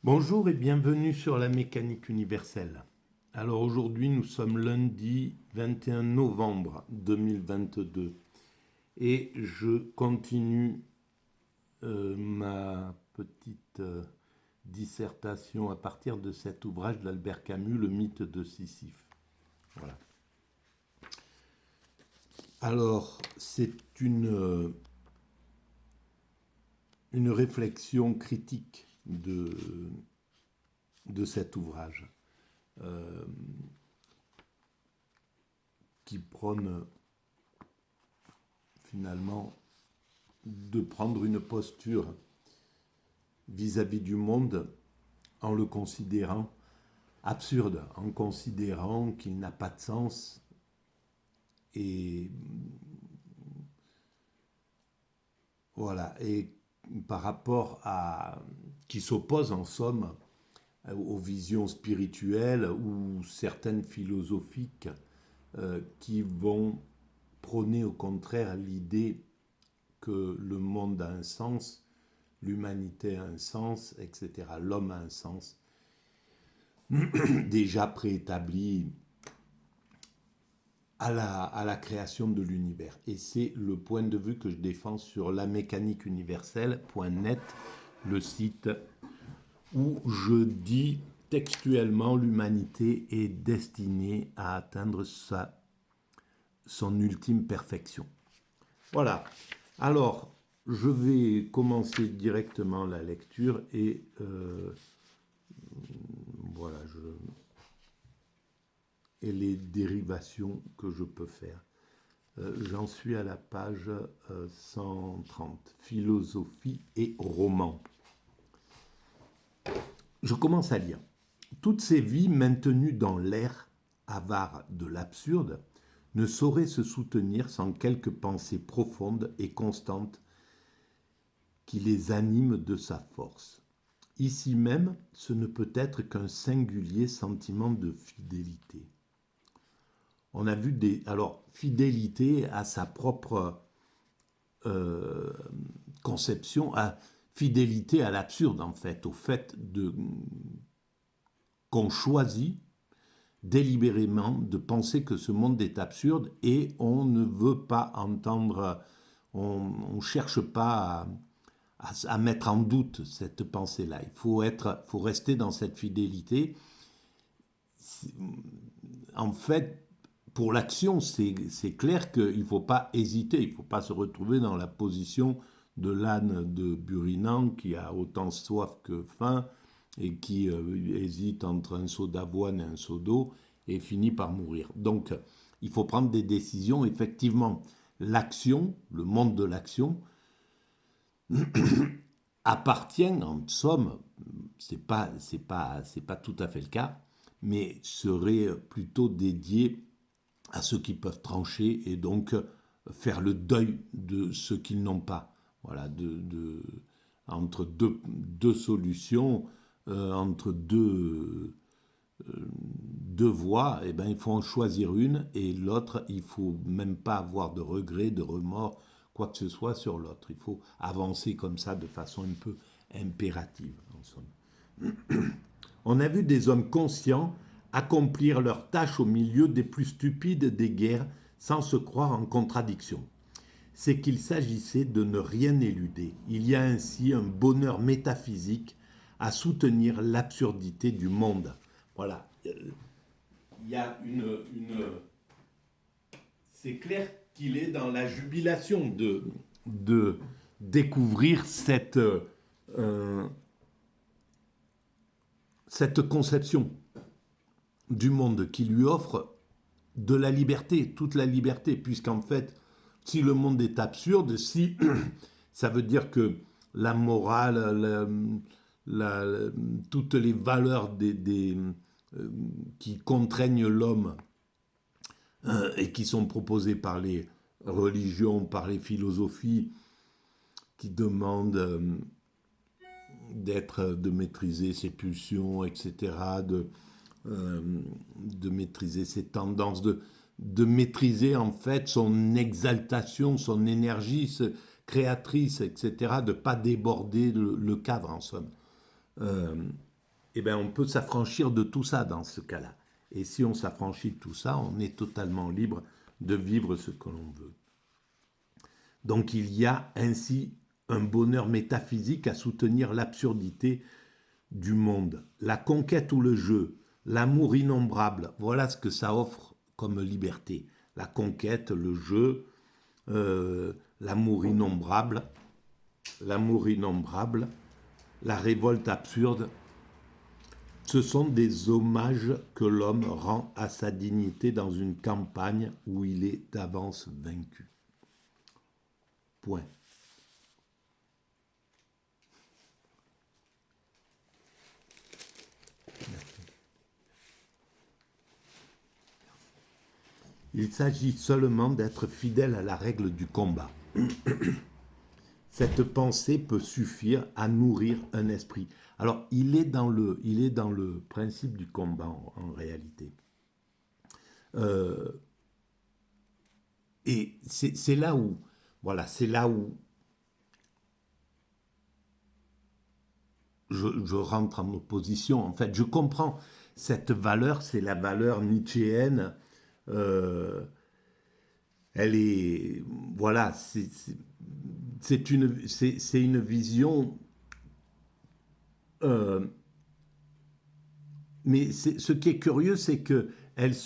Bonjour et bienvenue sur la mécanique universelle. Alors aujourd'hui nous sommes lundi 21 novembre 2022 et je continue ma petite dissertation à partir de cet ouvrage d'Albert Camus, Le mythe de Sisyphe. Voilà. Alors c'est une réflexion critique de cet ouvrage. Qui prône finalement de prendre une posture vis-à-vis du monde en le considérant absurde, en considérant qu'il n'a pas de sens et voilà, et par rapport à qui s'oppose en somme aux visions spirituelles ou certaines philosophiques qui vont prôner au contraire l'idée que le monde a un sens, l'humanité a un sens, etc. L'homme a un sens déjà préétabli à la création de l'univers. Et c'est le point de vue que je défends sur la mécanique universelle.net, le site où je dis textuellement l'humanité est destinée à atteindre son ultime perfection. Voilà. Alors, je vais commencer directement la lecture et voilà, et les dérivations que je peux faire. J'en suis à la page 130, philosophie et roman. Je commence à lire. Toutes ces vies maintenues dans l'air avare de l'absurde ne sauraient se soutenir sans quelque pensée profonde et constante qui les anime de sa force. Ici même, ce ne peut être qu'un singulier sentiment de fidélité. On a vu alors, fidélité à sa propre conception, fidélité à l'absurde en fait, au fait qu'on choisit délibérément de penser que ce monde est absurde et on ne veut pas entendre, on ne cherche pas à mettre en doute cette pensée-là. Il faut rester dans cette fidélité. En fait, pour l'action, c'est clair qu'il ne faut pas hésiter, il ne faut pas se retrouver dans la position de l'âne de Burinan qui a autant soif que faim et qui hésite entre un seau d'avoine et un seau d'eau et finit par mourir. Donc, il faut prendre des décisions. Effectivement, l'action, le monde de l'action, appartient en somme, c'est pas tout à fait le cas, mais serait plutôt dédié à ceux qui peuvent trancher et donc faire le deuil de ceux qu'ils n'ont pas. Voilà, entre deux solutions, entre deux voies, eh ben, il faut en choisir une et l'autre, il ne faut même pas avoir de regrets, de remords, quoi que ce soit sur l'autre. Il faut avancer comme ça de façon un peu impérative, en somme. On a vu des hommes conscients accomplir leurs tâches au milieu des plus stupides des guerres sans se croire en contradiction. C'est qu'il s'agissait de ne rien éluder. Il y a ainsi un bonheur métaphysique à soutenir l'absurdité du monde. Voilà. Il y a c'est clair qu'il est dans la jubilation de découvrir cette conception du monde qui lui offre de la liberté, toute la liberté, puisqu'en fait, si le monde est absurde, si ça veut dire que la morale, toutes les valeurs qui contraignent l'homme et qui sont proposées par les religions, par les philosophies, qui demandent de maîtriser ses pulsions, etc., de maîtriser ses tendances, de maîtriser en fait son exaltation, son énergie créatrice, etc., de ne pas déborder le cadre en somme. eh bien, on peut s'affranchir de tout ça dans ce cas-là. Et si on s'affranchit de tout ça, on est totalement libre de vivre ce que l'on veut. Donc il y a ainsi un bonheur métaphysique à soutenir l'absurdité du monde. La conquête ou le jeu, l'amour innombrable, voilà ce que ça offre comme liberté. La conquête, le jeu, l'amour innombrable, la révolte absurde, ce sont des hommages que l'homme rend à sa dignité dans une campagne où il est d'avance vaincu. Point. Il s'agit seulement d'être fidèle à la règle du combat. Cette pensée peut suffire à nourrir un esprit. Alors, il est dans le principe du combat en réalité. Et c'est là où, voilà, c'est là où je rentre en opposition. En fait, je comprends cette valeur, c'est la valeur nietzschéenne. Euh, Elle est, voilà, c'est une vision, euh, mais ce qui est curieux, c'est que elle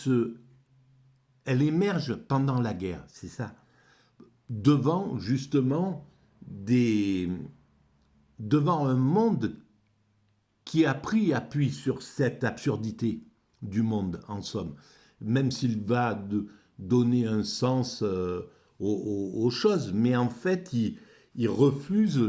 émerge pendant la guerre, c'est ça, devant justement des, devant un monde qui a pris appui sur cette absurdité du monde, en somme, même s'il va donner un sens aux choses, mais en fait, il refuse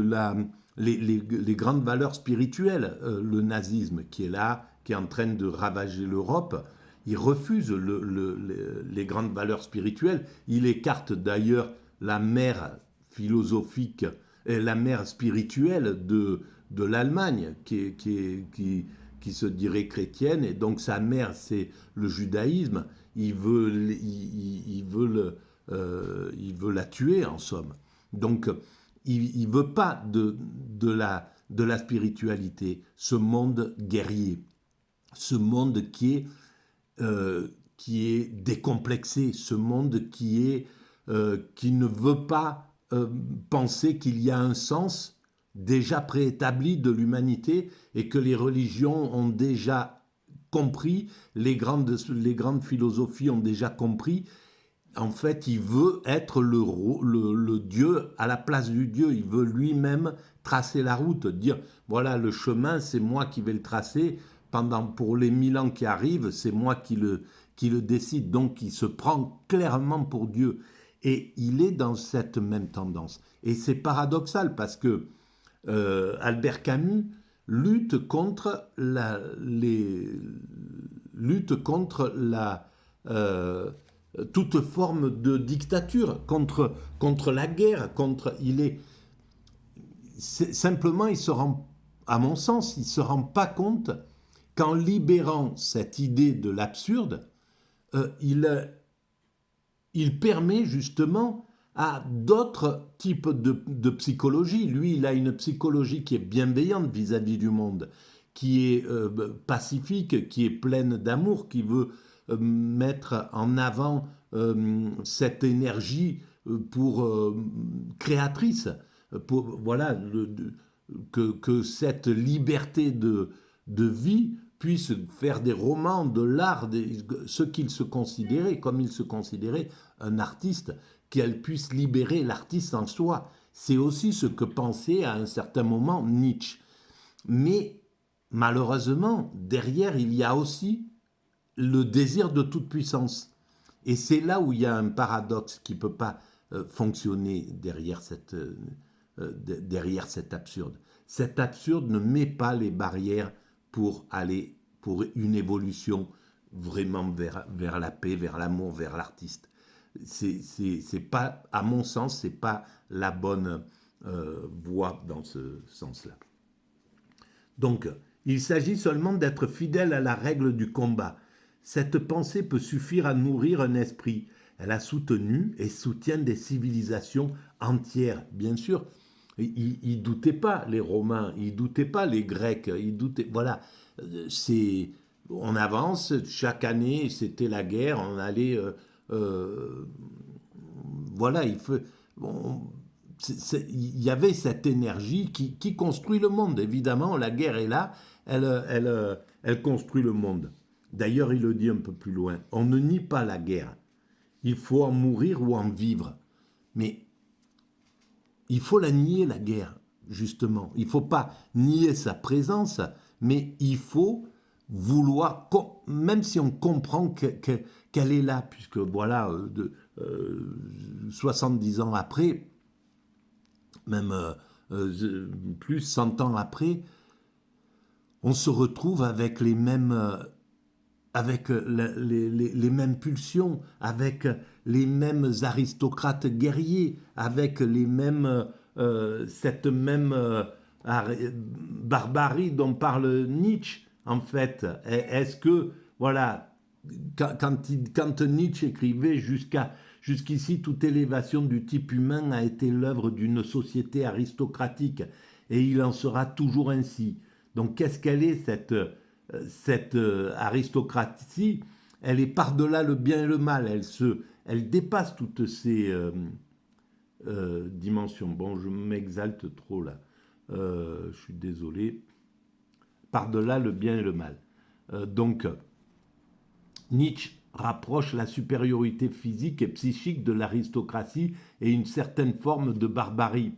les grandes valeurs spirituelles. Le nazisme qui est là, qui est en train de ravager l'Europe, il refuse les grandes valeurs spirituelles. Il écarte d'ailleurs la mère philosophique et la mère spirituelle de l'Allemagne, qui se dirait chrétienne, et donc sa mère, c'est le judaïsme. Il veut la tuer, en somme. Donc, il ne veut pas de la spiritualité, ce monde guerrier, ce monde qui est décomplexé, ce monde qui ne veut pas penser qu'il y a un sens déjà préétabli de l'humanité et que les religions ont déjà compris, les grandes philosophies ont déjà compris. En fait, il veut être le Dieu à la place du Dieu. Il veut lui-même tracer la route, dire voilà, le chemin, c'est moi qui vais le tracer. Pour les 1000 ans qui arrivent, c'est moi qui le décide. Donc, il se prend clairement pour Dieu. Et il est dans cette même tendance. Et c'est paradoxal parce que Albert Camus lutte contre toute forme de dictature, contre la guerre, simplement, à mon sens, il ne se rend pas compte qu'en libérant cette idée de l'absurde, il permet justement à d'autres types de psychologie. Lui, il a une psychologie qui est bienveillante vis-à-vis du monde, qui est pacifique, qui est pleine d'amour, qui veut mettre en avant cette énergie créatrice, voilà, que cette liberté de vie puisse faire des romans, de l'art, ce qu'il se considérait, comme il se considérait un artiste, qu'elle puisse libérer l'artiste en soi. C'est aussi ce que pensait à un certain moment Nietzsche. Mais malheureusement, derrière, il y a aussi le désir de toute puissance. Et c'est là où il y a un paradoxe qui ne peut pas fonctionner derrière cet absurde. Cet absurde ne met pas les barrières pour une évolution vraiment vers la paix, vers l'amour, vers l'artiste. C'est pas, à mon sens, c'est pas la bonne voie dans ce sens-là. Donc, il s'agit seulement d'être fidèle à la règle du combat. Cette pensée peut suffire à nourrir un esprit. Elle a soutenu et soutient des civilisations entières. Bien sûr, Ils ne doutaient pas, les Romains, ils ne doutaient pas, les Grecs, ils doutaient. Voilà, c'est, on avance, chaque année, c'était la guerre, on allait. Euh, voilà, on- il y avait cette énergie qui construit le monde. Évidemment, la guerre est là, elle construit le monde. D'ailleurs, il le dit un peu plus loin. On ne nie pas la guerre. Il faut en mourir ou en vivre. Mais il faut la nier, la guerre, justement. Il ne faut pas nier sa présence, mais il faut vouloir, même si on comprend qu'elle est là, puisque voilà, 70 ans après, même plus 100 ans après, on se retrouve avec les mêmes, avec les mêmes pulsions, avec les mêmes aristocrates guerriers, avec les mêmes, cette même barbarie dont parle Nietzsche, en fait. Est-ce que, voilà, quand Nietzsche écrivait jusqu'ici, toute élévation du type humain a été l'œuvre d'une société aristocratique, et il en sera toujours ainsi. Donc qu'est-ce qu'elle est, cette aristocratie? Elle est par-delà le bien et le mal, elle dépasse toutes ces dimensions. Bon, je m'exalte trop là, je suis désolé. Par-delà le bien et le mal. Donc, Nietzsche rapproche la supériorité physique et psychique de l'aristocratie et une certaine forme de barbarie.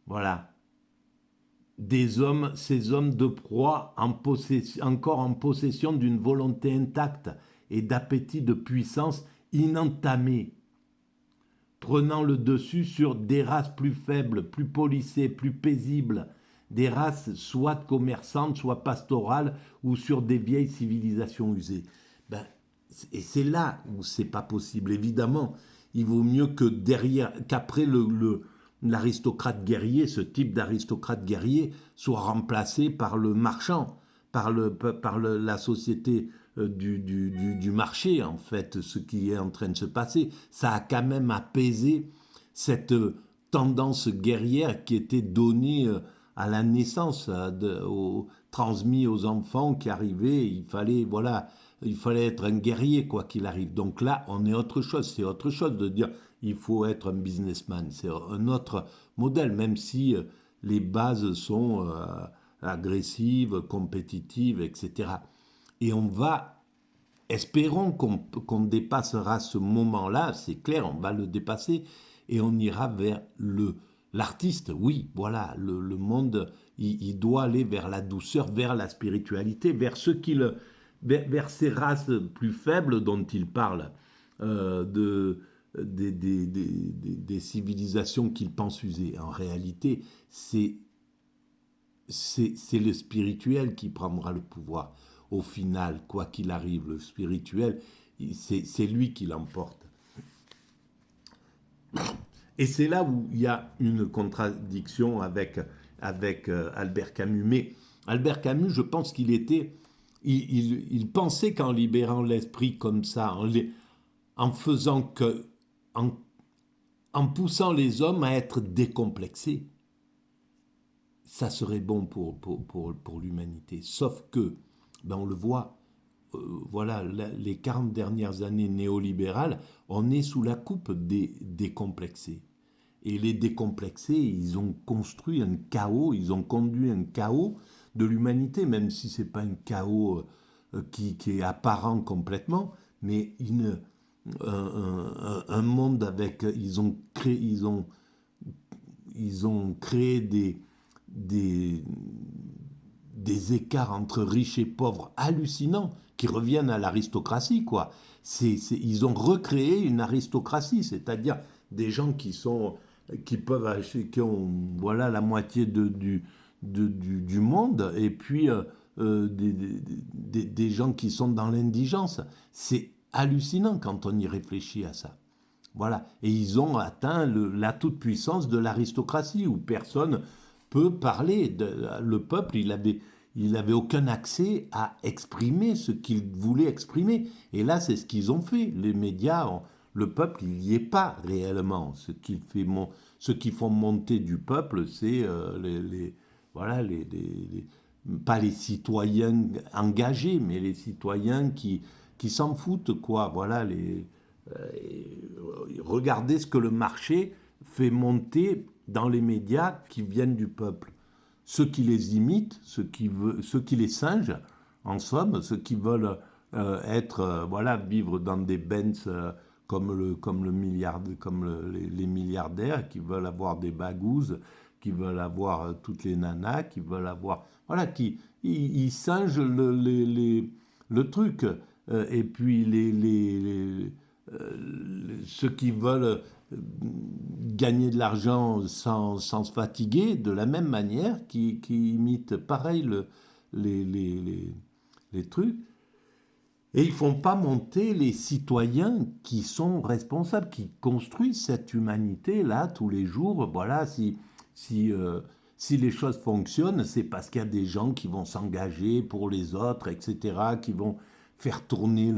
Voilà. Des hommes, ces hommes de proie encore en possession d'une volonté intacte et d'appétit de puissance inentamé, prenant le dessus sur des races plus faibles, plus polissées, plus paisibles, des races soit commerçantes, soit pastorales, ou sur des vieilles civilisations usées. Ben, et c'est là où c'est pas possible. Évidemment, il vaut mieux que derrière, qu'après l'aristocrate guerrier, ce type d'aristocrate guerrier, soit remplacé par le marchand, la société du marché, en fait, ce qui est en train de se passer. Ça a quand même apaisé cette tendance guerrière qui était donnée à la naissance, transmis aux enfants qui arrivaient. Voilà, il fallait être un guerrier quoi qu'il arrive. Donc là, on est autre chose. C'est autre chose de dire il faut être un businessman. C'est un autre modèle, même si les bases sont agressives, compétitives, etc. Et on va, espérons qu'on dépassera ce moment-là, c'est clair, on va le dépasser, et on ira vers l'artiste. Oui, voilà, le monde, il doit aller vers la douceur, vers la spiritualité, vers ces races plus faibles dont il parle, des civilisations qu'il pense user. En réalité, c'est le spirituel qui prendra le pouvoir. Au final, quoi qu'il arrive, le spirituel, c'est lui qui l'emporte. Et c'est là où il y a une contradiction avec Albert Camus. Mais Albert Camus, je pense qu'il était... Il pensait qu'en libérant l'esprit comme ça, en faisant que... En, en poussant les hommes à être décomplexés, ça serait bon pour l'humanité. Sauf que, ben on le voit, voilà, les 40 dernières années néolibérales, on est sous la coupe des décomplexés. Et les décomplexés, ils ont construit un chaos, ils ont conduit un chaos de l'humanité, même si ce n'est pas un chaos qui est apparent complètement, mais un monde avec... Ils ont créé des, écarts entre riches et pauvres hallucinants qui reviennent à l'aristocratie, quoi. Ils ont recréé une aristocratie, c'est-à-dire des gens qui peuvent acheter, qui ont voilà la moitié du monde, et puis des gens qui sont dans l'indigence. C'est hallucinant quand on y réfléchit à ça. Voilà. Et ils ont atteint la toute-puissance de l'aristocratie, où personne peut parler. Le peuple, il avait aucun accès à exprimer ce qu'il voulait exprimer. Et là, c'est ce qu'ils ont fait. Les médias, le peuple, il n'y est pas réellement. ceux qui font monter du peuple, c'est voilà, pas les citoyens engagés, mais les citoyens qui s'en foutent, quoi. Voilà, regardez ce que le marché fait monter dans les médias qui viennent du peuple. Ceux qui les imitent, ceux qui les singent, en somme, ceux qui veulent voilà, vivre dans des Benz comme les milliardaires, qui veulent avoir des bagouses, qui veulent avoir toutes les nanas, qui veulent avoir, voilà, ils singent le truc. Et puis ceux qui veulent gagner de l'argent sans se fatiguer, de la même manière, qui imitent pareil les trucs. Et ils ne font pas monter les citoyens qui sont responsables, qui construisent cette humanité-là tous les jours. Voilà, si les choses fonctionnent, c'est parce qu'il y a des gens qui vont s'engager pour les autres, etc., qui vont faire tourner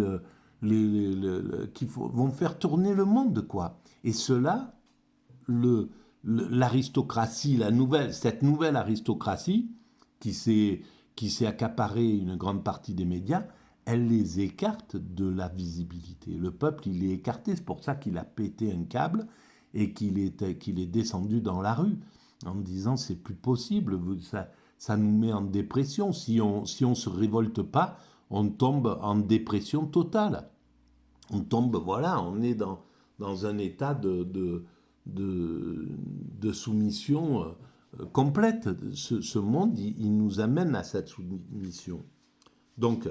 vont faire tourner le monde, quoi. Et cela, l'aristocratie, cette nouvelle aristocratie qui s'est accaparée une grande partie des médias, elle les écarte de la visibilité. Le peuple, il est écarté, c'est pour ça qu'il a pété un câble et qu'il est descendu dans la rue en disant c'est plus possible, ça nous met en dépression. Si on se révolte pas, on tombe en dépression totale. On tombe, voilà, on est dans un état de soumission complète. Ce monde, il nous amène à cette soumission. Donc,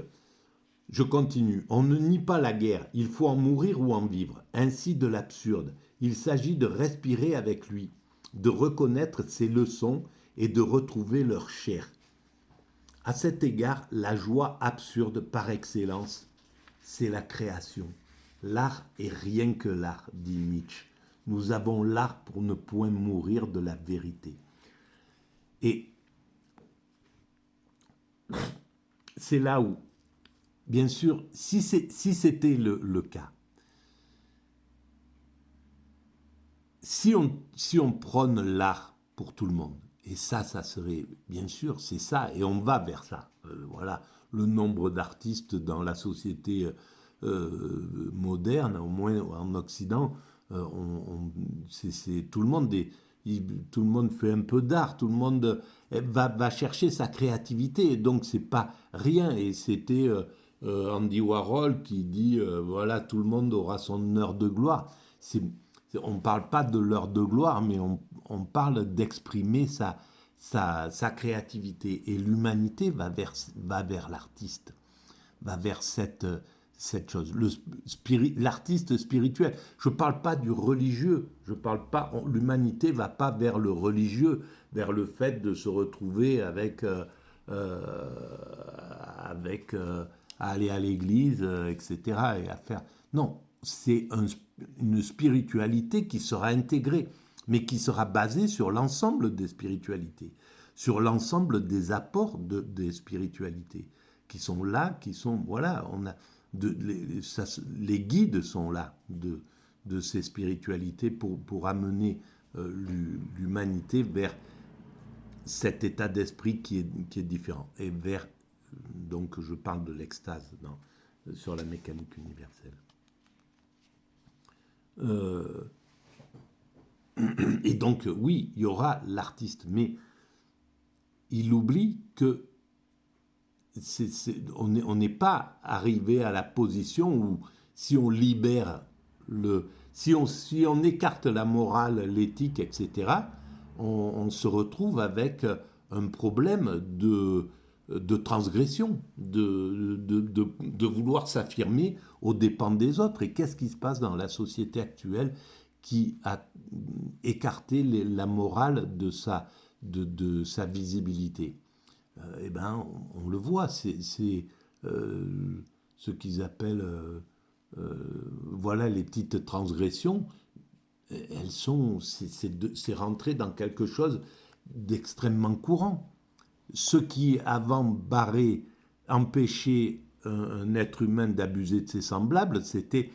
je continue. On ne nie pas la guerre. Il faut en mourir ou en vivre. Ainsi de l'absurde. Il s'agit de respirer avec lui, de reconnaître ses leçons et de retrouver leur chair. À cet égard, la joie absurde par excellence, c'est la création. L'art est rien que l'art, dit Nietzsche. Nous avons l'art pour ne point mourir de la vérité. Et c'est là où, bien sûr, si c'était le cas, si on prône l'art pour tout le monde, et ça serait, bien sûr, c'est ça, et on va vers ça. Voilà, le nombre d'artistes dans la société moderne, au moins en Occident, c'est tout le monde tout le monde fait un peu d'art, tout le monde va chercher sa créativité, et donc c'est pas rien. Et c'était Andy Warhol qui dit voilà, tout le monde aura son heure de gloire. On ne parle pas de l'heure de gloire, mais on parle d'exprimer sa créativité. Et l'humanité va vers l'artiste, va vers cette chose. L'artiste spirituel. Je ne parle pas du religieux. Je parle pas. L'humanité va pas vers le religieux, vers le fait de se retrouver avec à aller à l'église, etc. Et à faire. Non, c'est une spiritualité qui sera intégrée, mais qui sera basée sur l'ensemble des spiritualités, sur l'ensemble des apports des spiritualités qui sont là, voilà, les guides sont là de ces spiritualités pour amener l'humanité vers cet état d'esprit qui est différent, et vers, donc je parle de l'extase sur la mécanique universelle. Et donc, oui, il y aura l'artiste, mais il oublie que on n'est pas arrivé à la position où si on libère si on écarte la morale, l'éthique, etc., on se retrouve avec un problème de transgression, de vouloir s'affirmer aux dépens des autres. Et qu'est-ce qui se passe dans la société actuelle qui a écarté la morale de sa visibilité? Eh ben, on le voit, c'est ce qu'ils appellent, voilà, les petites transgressions. C'est rentré dans quelque chose d'extrêmement courant. Ce qui avant empêchait un être humain d'abuser de ses semblables, c'était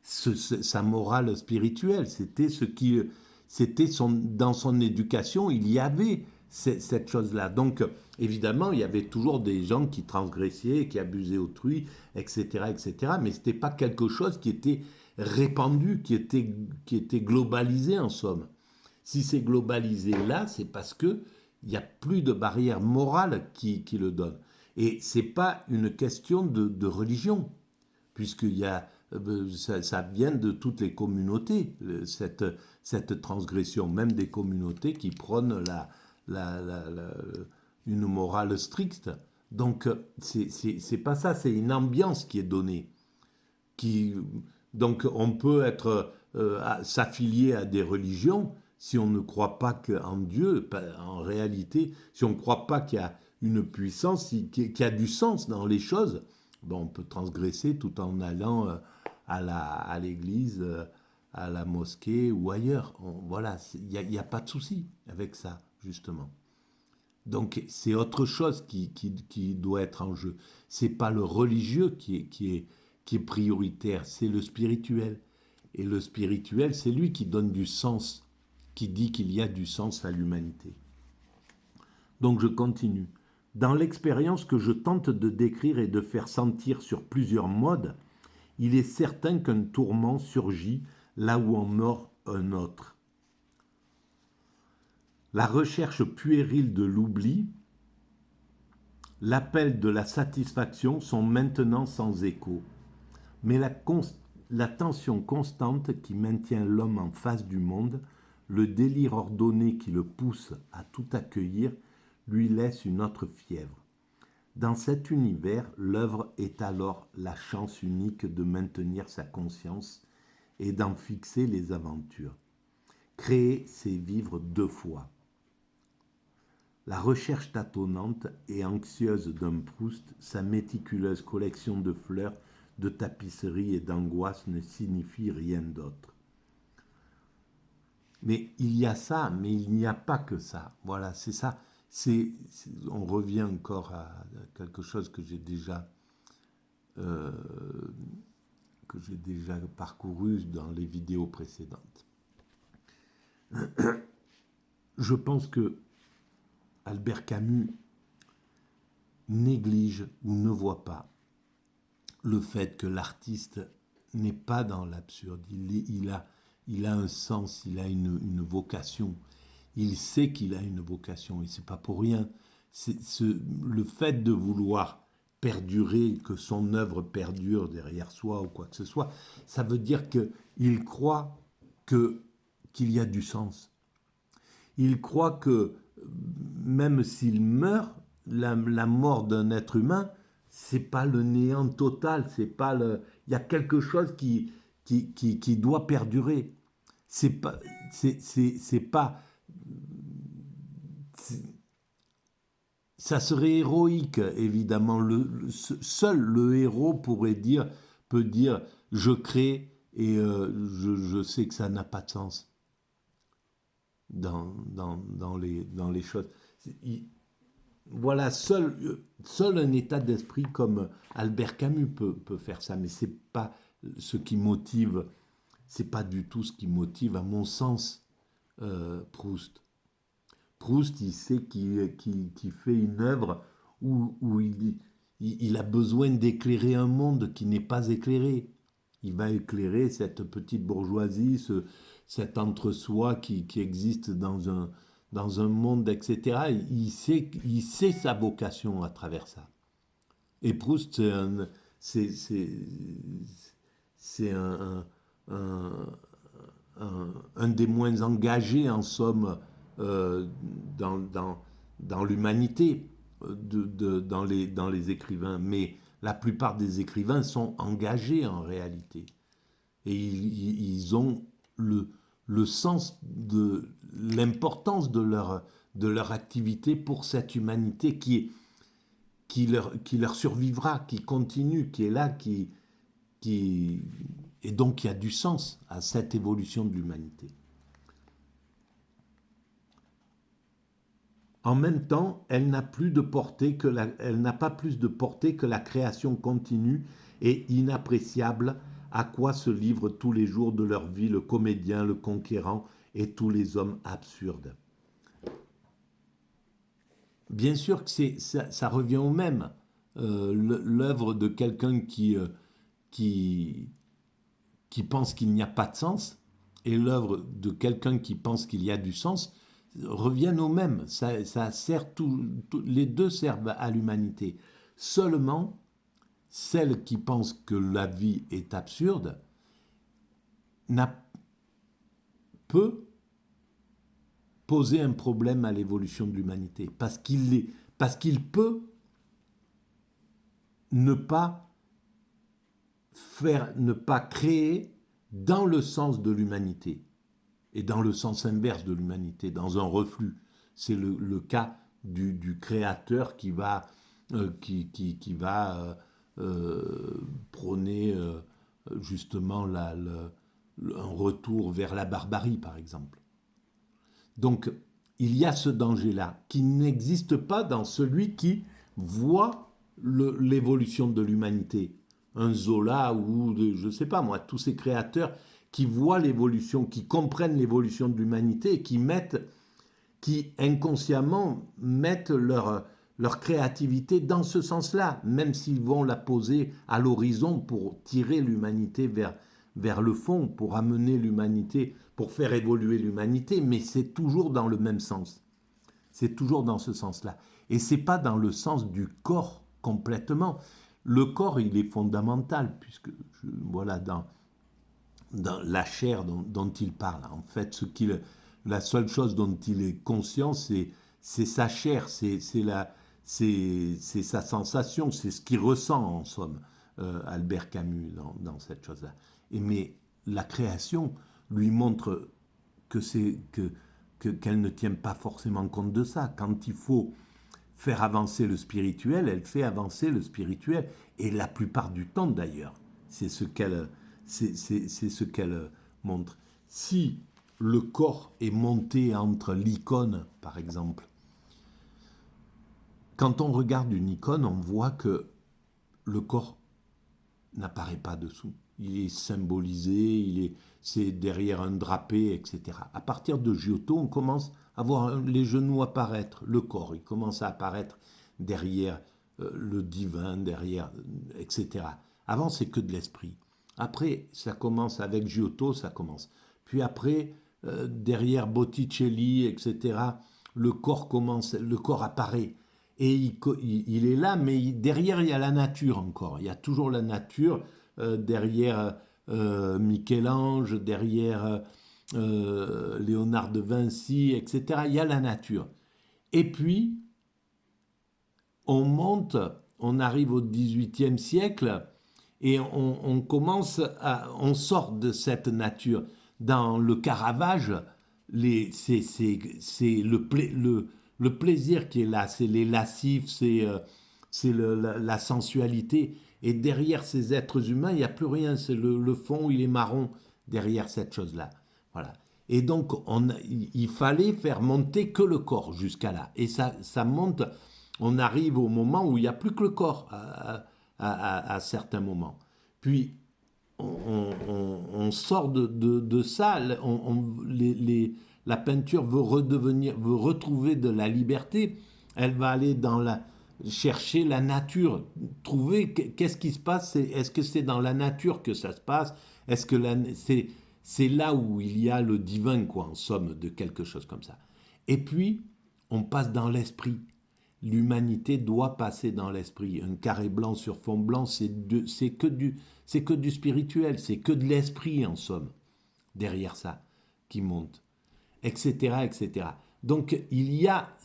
sa morale spirituelle, c'était ce qui c'était dans son éducation, il y avait cette chose-là. Donc, évidemment, il y avait toujours des gens qui transgressaient, qui abusaient autrui, etc., etc. Mais ce n'était pas quelque chose qui était répandu, qui était globalisé en somme. Si c'est globalisé là, c'est parce que il n'y a plus de barrière morale qui le donne. Et ce n'est pas une question de religion, puisqu'il y a, ça vient de toutes les communautés, cette transgression, même des communautés qui prônent une morale stricte. Donc, c'est pas ça, c'est une ambiance qui est donnée. Qui, donc, on peut s'affilier à des religions si on ne croit pas en Dieu. En réalité, si on ne croit pas qu'il y a une puissance, qu'il y a du sens dans les choses, bon, on peut transgresser tout en allant à l'église, à la mosquée ou ailleurs. Voilà, il n'y a pas de souci avec ça, justement. Donc c'est autre chose qui doit être en jeu. C'est pas le religieux qui est prioritaire, c'est le spirituel. Et le spirituel, c'est lui qui donne du sens, qui dit qu'il y a du sens à l'humanité. Donc je continue. Dans l'expérience que je tente de décrire et de faire sentir sur plusieurs modes, il est certain qu'un tourment surgit là où en mord un autre. La recherche puérile de l'oubli, l'appel de la satisfaction sont maintenant sans écho. Mais la tension constante qui maintient l'homme en face du monde, le délire ordonné qui le pousse à tout accueillir, lui laisse une autre fièvre. Dans cet univers, l'œuvre est alors la chance unique de maintenir sa conscience et d'en fixer les aventures. Créer, c'est vivre deux fois. La recherche tâtonnante et anxieuse d'un Proust, sa méticuleuse collection de fleurs, de tapisseries et d'angoisses ne signifie rien d'autre. Mais il y a ça, mais il n'y a pas que ça. Voilà, c'est ça. On revient encore à quelque chose que j'ai déjà parcouru dans les vidéos précédentes. Je pense que Albert Camus néglige ou ne voit pas le fait que l'artiste n'est pas dans l'absurde. Il a un sens, il a une vocation. Il sait qu'il a une vocation et c'est pas pour rien. Le fait de vouloir perdurer, que son œuvre perdure derrière soi ou quoi que ce soit, ça veut dire qu'il croit qu'il y a du sens. Il croit que même s'il meurt, la mort d'un être humain, c'est pas le néant total, c'est pas il y a quelque chose qui doit perdurer. C'est pas ça serait héroïque, évidemment. Seul le héros peut dire je crée et je sais que ça n'a pas de sens dans les choses. Voilà, seul un état d'esprit comme Albert Camus peut faire ça, mais c'est pas ce qui motive, c'est pas du tout ce qui motive, à mon sens, Proust. Proust, il sait qu'il fait une œuvre où il a besoin d'éclairer un monde qui n'est pas éclairé. Il va éclairer cette petite bourgeoisie, cet entre-soi qui existe dans un monde, etc. Il sait sa vocation à travers ça. Et Proust, c'est un des moins engagés, en somme, dans l'humanité, dans les écrivains. Mais la plupart des écrivains sont engagés en réalité. Et ils ont le sens de l'importance de leur activité pour cette humanité qui leur survivra, qui continue, qui est là, et donc il y a du sens à cette évolution de l'humanité. En même temps, elle n'a pas plus de portée que la création continue et inappréciable à quoi se livrent tous les jours de leur vie le comédien, le conquérant et tous les hommes absurdes. Bien sûr que ça revient au même. L'œuvre de quelqu'un qui, qui pense qu'il n'y a pas de sens et l'œuvre de quelqu'un qui pense qu'il y a du sens reviennent au même. Ça sert les deux servent à l'humanité. Seulement, celle qui pense que la vie est absurde n'a, peut poser un problème à l'évolution de l'humanité parce qu'il peut ne pas ne pas créer dans le sens de l'humanité et dans le sens inverse de l'humanité, dans un reflux. C'est le cas du créateur qui va prôner justement un retour vers la barbarie, par exemple. Donc, il y a ce danger-là qui n'existe pas dans celui qui voit l'évolution de l'humanité. Un Zola ou, je ne sais pas moi, tous ces créateurs qui voient l'évolution, qui comprennent l'évolution de l'humanité et qui inconsciemment mettent leur créativité dans ce sens-là, même s'ils vont la poser à l'horizon pour tirer l'humanité vers le fond, pour amener l'humanité, pour faire évoluer l'humanité, mais c'est toujours dans le même sens. C'est toujours dans ce sens-là. Et ce n'est pas dans le sens du corps complètement. Le corps, il est fondamental, puisque, voilà, dans la chair dont il parle. En fait, la seule chose dont il est conscient, c'est sa chair, c'est sa sensation, c'est ce qu'il ressent en somme, Albert Camus, dans cette chose-là. Mais la création lui montre qu'elle ne tient pas forcément compte de ça. Quand il faut faire avancer le spirituel, elle fait avancer le spirituel. Et la plupart du temps, d'ailleurs, c'est ce qu'elle montre. Si le corps est monté entre l'icône, par exemple, quand on regarde une icône, on voit que le corps n'apparaît pas dessous. Il est symbolisé, c'est derrière un drapé, etc. À partir de Giotto, on commence à voir les genoux apparaître, le corps, il commence à apparaître derrière le divin, derrière, etc. Avant, c'est que de l'esprit. Après, ça commence avec Giotto, ça commence. Puis après, derrière Botticelli, etc., le corps apparaît. Et il est là, mais derrière, il y a la nature encore. Il y a toujours la nature derrière Michel-Ange, derrière Léonard de Vinci, etc. Il y a la nature. Et puis, on monte, on arrive au XVIIIe siècle et on sort de cette nature. Dans le Caravage, c'est le plaisir qui est là, c'est les lascifs, c'est la sensualité. Et derrière ces êtres humains, il n'y a plus rien, c'est le fond, il est marron derrière cette chose-là. Voilà. Et donc, il fallait faire monter que le corps jusqu'à là. Et ça monte, on arrive au moment où il n'y a plus que le corps à certains moments. Puis, on sort de ça, la peinture veut retrouver de la liberté, elle va aller chercher la nature, trouver qu'est-ce qui se passe, est-ce que c'est dans la nature que ça se passe, est-ce que c'est là où il y a le divin, quoi, en somme, de quelque chose comme ça. Et puis, on passe dans l'esprit. L'humanité doit passer dans l'esprit. Un carré blanc sur fond blanc, c'est que du spirituel, c'est que de l'esprit, en somme, derrière ça, qui monte, etc., etc. Donc, il y a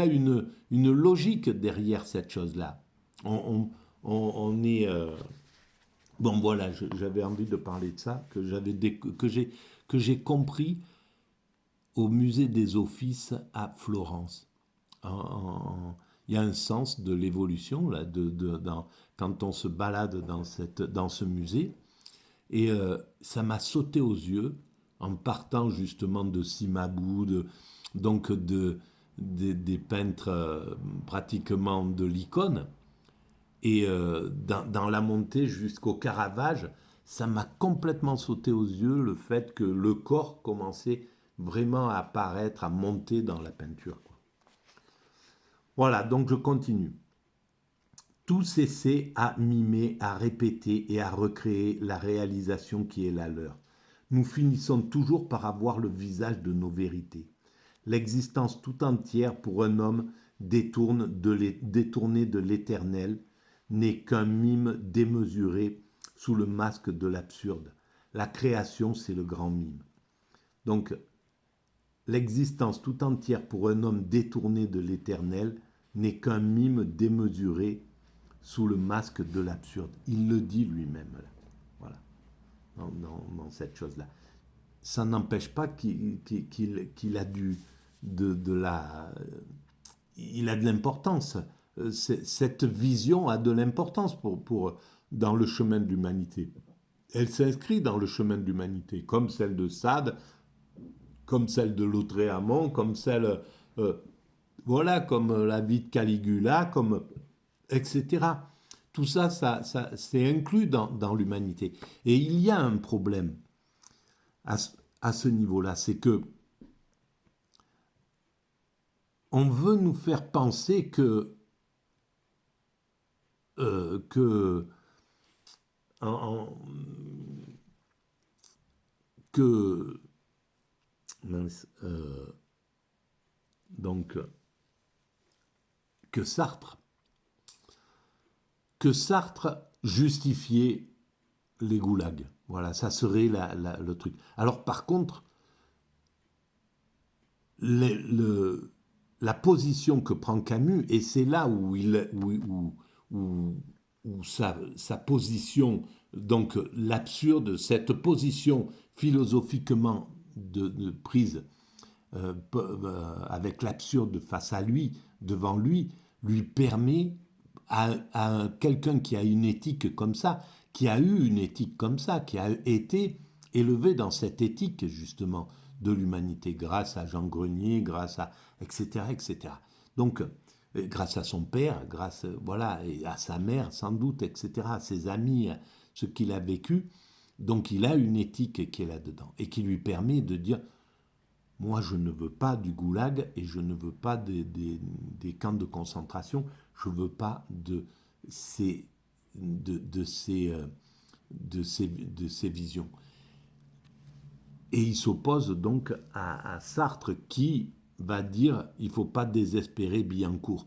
une logique derrière cette chose-là. On est... Bon, voilà, j'avais envie de parler de ça, que j'ai compris au musée des Offices à Florence. Il y a un sens de l'évolution là, quand on se balade dans ce musée. Et ça m'a sauté aux yeux en partant justement de Cimabue, donc des peintres pratiquement de l'icône. Et dans la montée jusqu'au Caravage, ça m'a complètement sauté aux yeux le fait que le corps commençait vraiment à apparaître, à monter dans la peinture, quoi. Voilà, donc je continue. Tous essaient à mimer, à répéter et à recréer la réalisation qui est la leur. Nous finissons toujours par avoir le visage de nos vérités. L'existence tout entière pour un homme détourné de l'éternel n'est qu'un mime démesuré sous le masque de l'absurde. La création, c'est le grand mime. Donc, l'existence tout entière pour un homme détourné de l'éternel n'est qu'un mime démesuré sous le masque de l'absurde. Il le dit lui-même, là. Voilà, dans cette chose-là. Ça n'empêche pas qu'il a il a de l'importance. Cette vision a de l'importance dans le chemin de l'humanité. Elle s'inscrit dans le chemin de l'humanité, comme celle de Sade, comme celle de Lautréamont, comme celle, voilà, comme la vie de Caligula, comme etc. Tout ça, c'est inclus dans l'humanité. Et il y a un problème à, à ce niveau-là, c'est que on veut nous faire penser que, en- que mince, donc que Sartre, justifiait les goulags. Voilà, ça serait le truc. Alors par contre, la position que prend Camus, et c'est là où sa position, donc l'absurde, cette position philosophiquement prise avec l'absurde face à lui, devant lui, lui permet à quelqu'un qui a une éthique comme ça, qui a eu une éthique comme ça, qui a été élevé dans cette éthique justement de l'humanité, grâce à Jean Grenier, grâce à etc. etc. Donc, grâce à son père, grâce voilà, et à sa mère sans doute, etc., à ses amis, à ce qu'il a vécu. Donc il a une éthique qui est là-dedans et qui lui permet de dire moi, je ne veux pas du goulag et je ne veux pas des camps de concentration. Je ne veux pas ces, de ces visions. Et il s'oppose donc à Sartre qui va dire il ne faut pas désespérer Billancourt.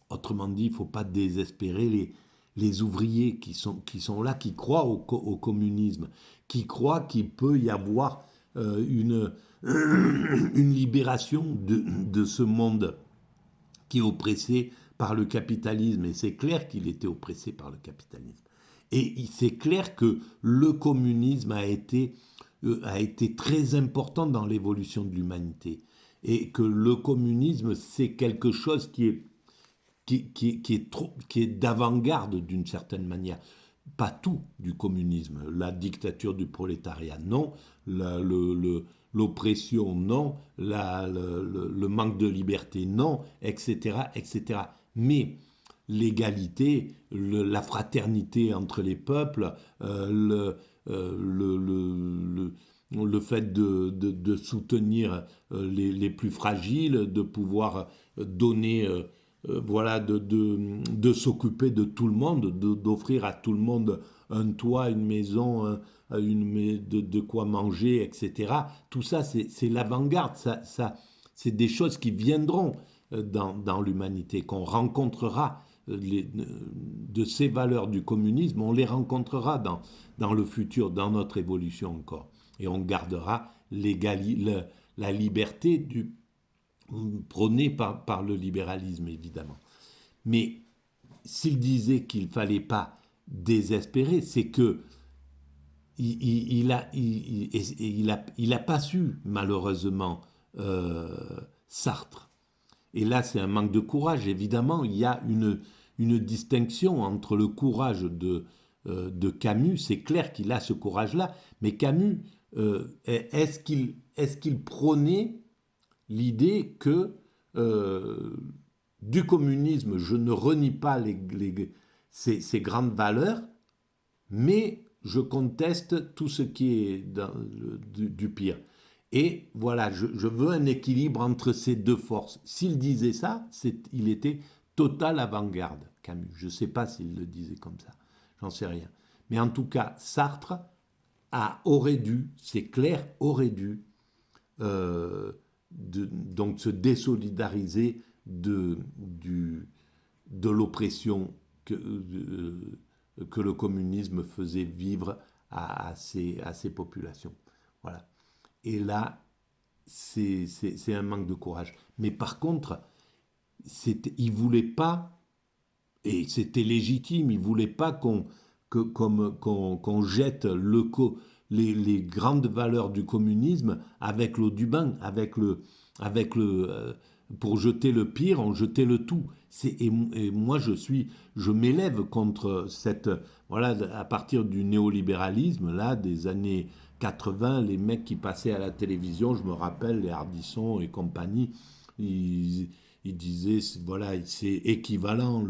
Autrement dit, il ne faut pas désespérer les ouvriers qui sont là, qui croient au communisme, qui croient qu'il peut y avoir une libération de ce monde qui est oppressé par le capitalisme. Et c'est clair qu'il était oppressé par le capitalisme. Et c'est clair que le communisme a été très important dans l'évolution de l'humanité. Et que le communisme, c'est quelque chose qui est d'avant-garde d'une certaine manière. Pas tout du communisme. La dictature du prolétariat, non. L'oppression, non. Le manque de liberté, non, etc., etc. Mais l'égalité, la fraternité entre les peuples, le fait de soutenir les plus fragiles, de pouvoir donner, voilà, de s'occuper de tout le monde, d'offrir à tout le monde un toit, une maison, de quoi manger, etc. Tout ça, c'est l'avant-garde. C'est des choses qui viendront dans l'humanité, qu'on rencontrera. De ces valeurs du communisme, on les rencontrera dans le futur, dans notre évolution encore. Et on gardera la liberté prônée par le libéralisme, évidemment. Mais s'il disait qu'il ne fallait pas désespérer, c'est que il a pas su, malheureusement, Sartre. Et là, c'est un manque de courage. Évidemment, il y a une distinction entre le courage de Camus. C'est clair qu'il a ce courage-là. Mais Camus, est-ce qu'il prônait l'idée que du communisme, je ne renie pas ces grandes valeurs, mais je conteste tout ce qui est du pire. Et voilà, je veux un équilibre entre ces deux forces. S'il disait ça, il était total avant-garde, Camus. Je ne sais pas s'il le disait comme ça, j'en sais rien. Mais en tout cas, Sartre aurait dû, c'est clair, aurait dû donc se désolidariser de l'oppression que le communisme faisait vivre à ces populations. Voilà. Et là, c'est un manque de courage. Mais par contre, il ne voulait pas, et c'était légitime, il ne voulait pas qu'on jette les grandes valeurs du communisme avec l'eau du bain, pour jeter le pire, on jetait le tout. Et moi, je m'élève contre voilà, à partir du néolibéralisme, là, des années 80, les mecs qui passaient à la télévision, je me rappelle, les Ardisson et compagnie, ils, ils disaient, voilà, c'est équivalent,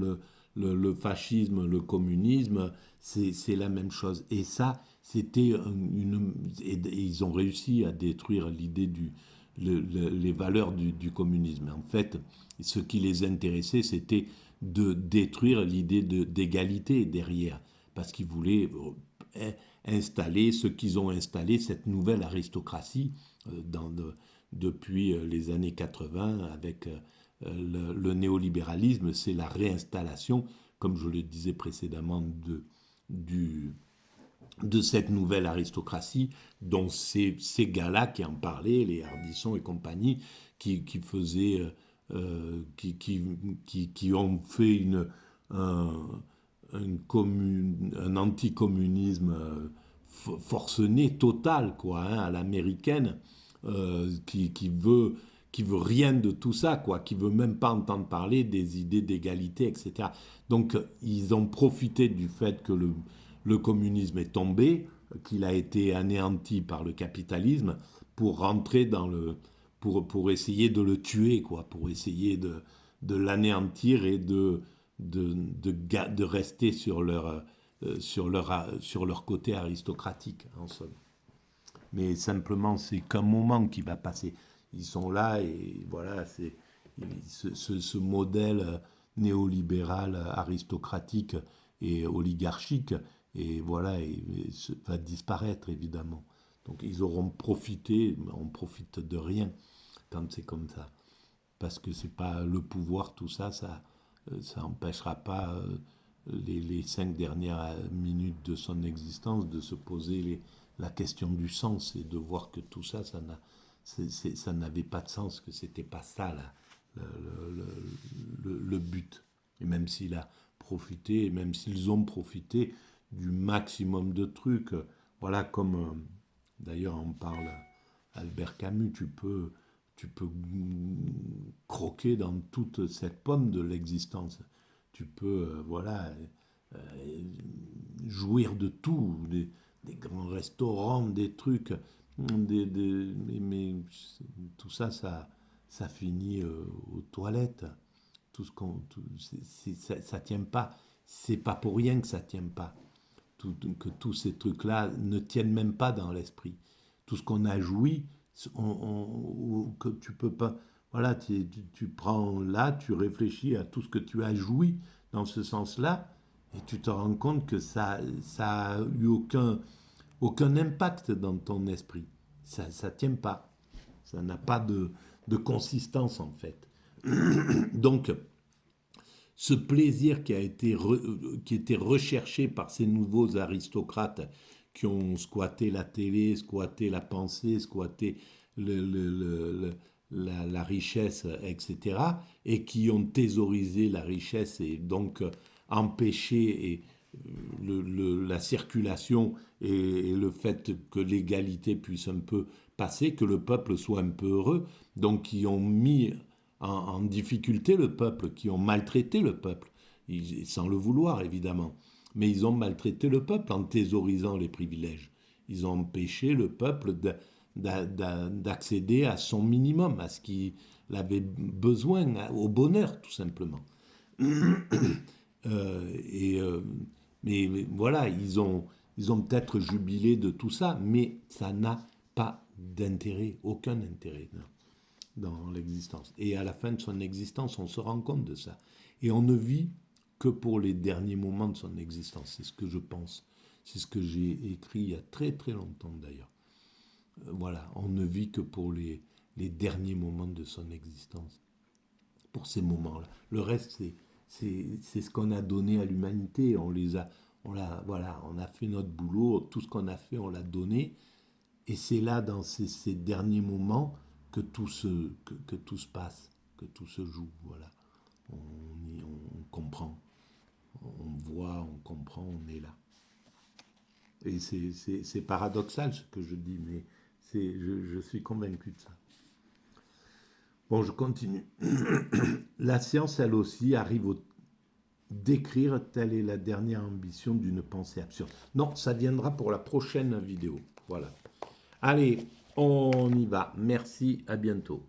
le fascisme, le communisme, c'est la même chose. Et ça, c'était et ils ont réussi à détruire les valeurs du communisme. En fait, ce qui les intéressait, c'était de détruire l'idée d'égalité derrière, parce qu'ils voulaient installer ce qu'ils ont installé, cette nouvelle aristocratie depuis les années 80 avec le néolibéralisme, c'est la réinstallation, comme je le disais précédemment, du, de cette nouvelle aristocratie, dont ces gars-là qui en parlaient, les Ardisson et compagnie, qui faisaient, qui ont fait un, un anticommunisme forcené total, quoi, hein, à l'américaine, qui veut rien de tout ça, quoi, qui veut même pas entendre parler des idées d'égalité, etc. Donc, ils ont profité du fait que le communisme est tombé, qu'il a été anéanti par le capitalisme, pour rentrer pour essayer de le tuer, quoi, pour essayer de l'anéantir et de rester sur leur côté aristocratique, en somme. Mais simplement, c'est qu'un moment qui va passer. Ils sont là et voilà, ce modèle néolibéral, aristocratique et oligarchique, et voilà, va disparaître évidemment. Donc ils auront profité, mais on profite de rien quand c'est comme ça, parce que c'est pas le pouvoir, tout ça, ça empêchera pas les 5 dernières minutes de son existence de se poser la question du sens et de voir que tout ça, ça n'avait pas de sens, que c'était pas ça là, le but. Et même s'il a profité, et même s'ils ont profité du maximum de trucs, voilà, comme d'ailleurs on parle Albert Camus, tu peux croquer dans toute cette pomme de l'existence. Tu peux, voilà, euh, jouir de tout, des grands restaurants, des trucs, mais tout ça, ça finit aux toilettes. Tout ce qu'on, tout, ça tient pas. C'est pas pour rien que ça tient pas. Que tous ces trucs-là ne tiennent même pas dans l'esprit. Tout ce qu'on a joui, que tu peux pas. Voilà, tu prends là, tu réfléchis à tout ce que tu as joui dans ce sens-là, et tu te rends compte que ça a eu aucun impact dans ton esprit. Ça tient pas. Ça n'a pas de consistance en fait. Donc, ce plaisir qui était recherché par ces nouveaux aristocrates qui ont squatté la télé, squatté la pensée, squatté la richesse, etc., et qui ont thésaurisé la richesse et donc empêché la circulation et le fait que l'égalité puisse un peu passer, que le peuple soit un peu heureux, donc qui ont mis en difficulté le peuple, qui ont maltraité le peuple, sans le vouloir évidemment, mais ils ont maltraité le peuple en thésaurisant les privilèges. Ils ont empêché le peuple d'accéder à son minimum, à ce qu'il avait besoin, au bonheur tout simplement. Euh, et, euh, mais voilà, ils ont peut-être jubilé de tout ça, mais ça n'a pas d'intérêt, aucun intérêt dans l'existence. Et à la fin de son existence, on se rend compte de ça. Et on ne vit que pour les derniers moments de son existence. C'est ce que je pense. C'est ce que j'ai écrit il y a très très longtemps d'ailleurs. Voilà, on ne vit que pour les derniers moments de son existence. Pour ces moments-là. Le reste, c'est ce qu'on a donné à l'humanité. Voilà, on a fait notre boulot. Tout ce qu'on a fait, on l'a donné. Et c'est là, dans ces derniers moments, que tout se passe, que tout se joue. Voilà. On comprend, on voit, on comprend, on est là. Et c'est paradoxal ce que je dis, mais je suis convaincu de ça. Bon, je continue. La science, elle aussi, arrive d'écrire, telle est la dernière ambition d'une pensée absurde. Non, ça viendra pour la prochaine vidéo. Voilà. Allez, on y va. Merci, à bientôt.